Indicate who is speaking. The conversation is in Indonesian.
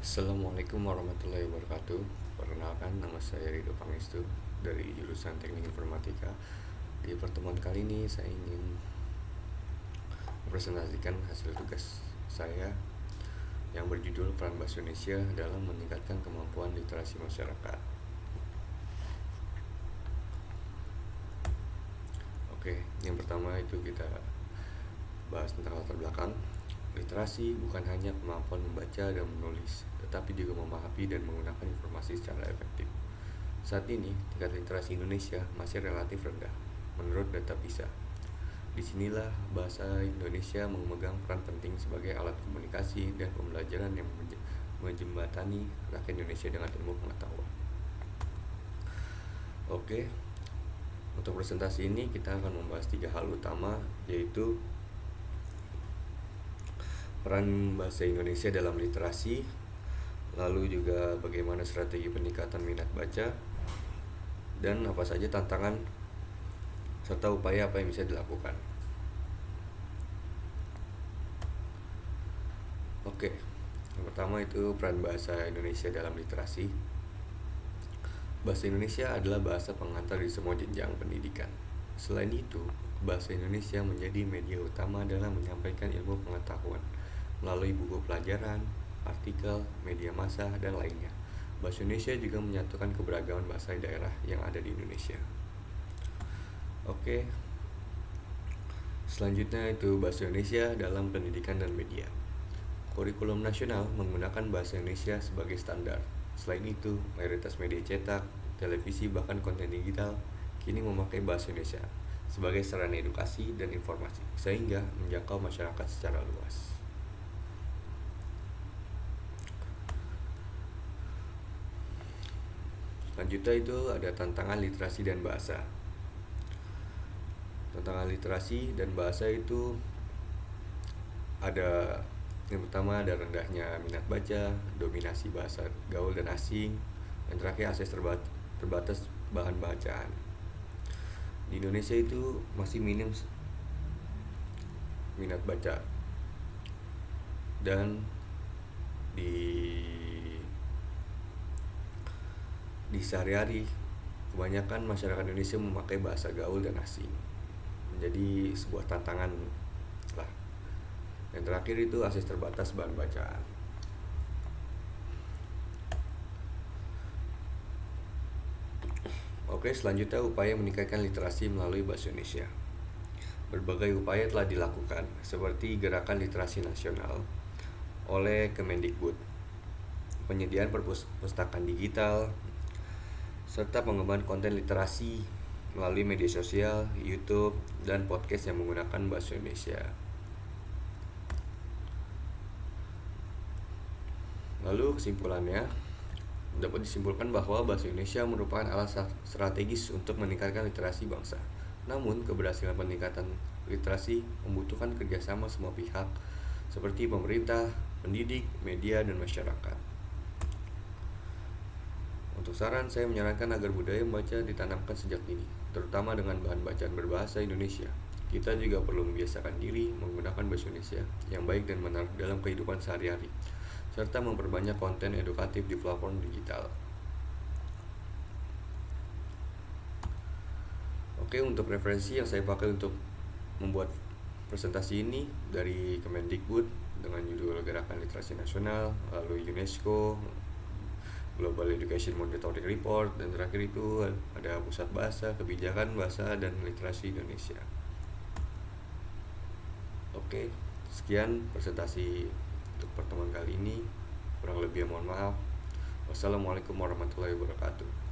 Speaker 1: Assalamualaikum warahmatullahi wabarakatuh. Perkenalkan, nama saya Rido Pangestu dari jurusan Teknik Informatika. Di pertemuan kali ini saya ingin mempresentasikan hasil tugas saya yang berjudul Peran Bahasa Indonesia dalam Meningkatkan Kemampuan Literasi Masyarakat. Oke, yang pertama itu kita bahas tentang latar belakang. Literasi bukan hanya kemampuan membaca dan menulis, tetapi juga memahami dan menggunakan informasi secara efektif. Saat ini, tingkat literasi Indonesia masih relatif rendah, menurut data PISA. Disinilah bahasa Indonesia memegang peran penting sebagai alat komunikasi dan pembelajaran yang menjembatani rakyat Indonesia dengan ilmu pengetahuan. Oke, untuk presentasi ini kita akan membahas 3 hal utama, yaitu peran bahasa Indonesia dalam literasi, lalu juga bagaimana strategi peningkatan minat baca, dan apa saja tantangan serta upaya apa yang bisa dilakukan. Oke, yang pertama itu peran bahasa Indonesia dalam literasi. Bahasa Indonesia adalah bahasa pengantar di semua jenjang pendidikan. Selain itu, bahasa Indonesia menjadi media utama dalam menyampaikan ilmu pengetahuan melalui buku pelajaran, artikel, media massa, dan lainnya. Bahasa Indonesia juga menyatukan keberagaman bahasa daerah yang ada di Indonesia. Oke, selanjutnya itu bahasa Indonesia dalam pendidikan dan media. Kurikulum nasional menggunakan bahasa Indonesia sebagai standar. Selain itu, mayoritas media cetak, televisi, bahkan konten digital kini memakai bahasa Indonesia sebagai sarana edukasi dan informasi, sehingga menjangkau masyarakat secara luas. Selanjutnya itu ada tantangan literasi dan bahasa. Tantangan literasi dan bahasa itu ada, yang pertama ada rendahnya minat baca, dominasi bahasa gaul dan asing, yang terakhir akses terbatas bahan bacaan. Di Indonesia itu masih minim minat baca, dan di sehari-hari kebanyakan masyarakat Indonesia memakai bahasa gaul dan asing, menjadi sebuah tantangan lah. Yang terakhir itu akses terbatas bahan bacaan. Oke, selanjutnya upaya meningkatkan literasi melalui bahasa Indonesia. Berbagai upaya telah dilakukan, seperti gerakan literasi nasional oleh Kemendikbud, penyediaan perpustakaan digital, serta pengembangan konten literasi melalui media sosial, YouTube, dan podcast yang menggunakan bahasa Indonesia. Lalu kesimpulannya, dapat disimpulkan bahwa bahasa Indonesia merupakan alat strategis untuk meningkatkan literasi bangsa. Namun, keberhasilan peningkatan literasi membutuhkan kerjasama semua pihak, seperti pemerintah, pendidik, media, dan masyarakat. Untuk saran, saya menyarankan agar budaya membaca ditanamkan sejak dini, terutama dengan bahan bacaan berbahasa Indonesia. Kita juga perlu membiasakan diri menggunakan bahasa Indonesia yang baik dan benar dalam kehidupan sehari-hari, serta memperbanyak konten edukatif di platform digital. Oke, untuk referensi yang saya pakai untuk membuat presentasi ini dari Kemendikbud dengan judul Gerakan Literasi Nasional, lalu UNESCO, Global Education Monitoring Report, dan terakhir itu ada Pusat Bahasa, Kebijakan Bahasa, dan Literasi Indonesia. Oke, sekian presentasi untuk pertemuan kali ini. Kurang lebih mohon maaf. Wassalamualaikum warahmatullahi wabarakatuh.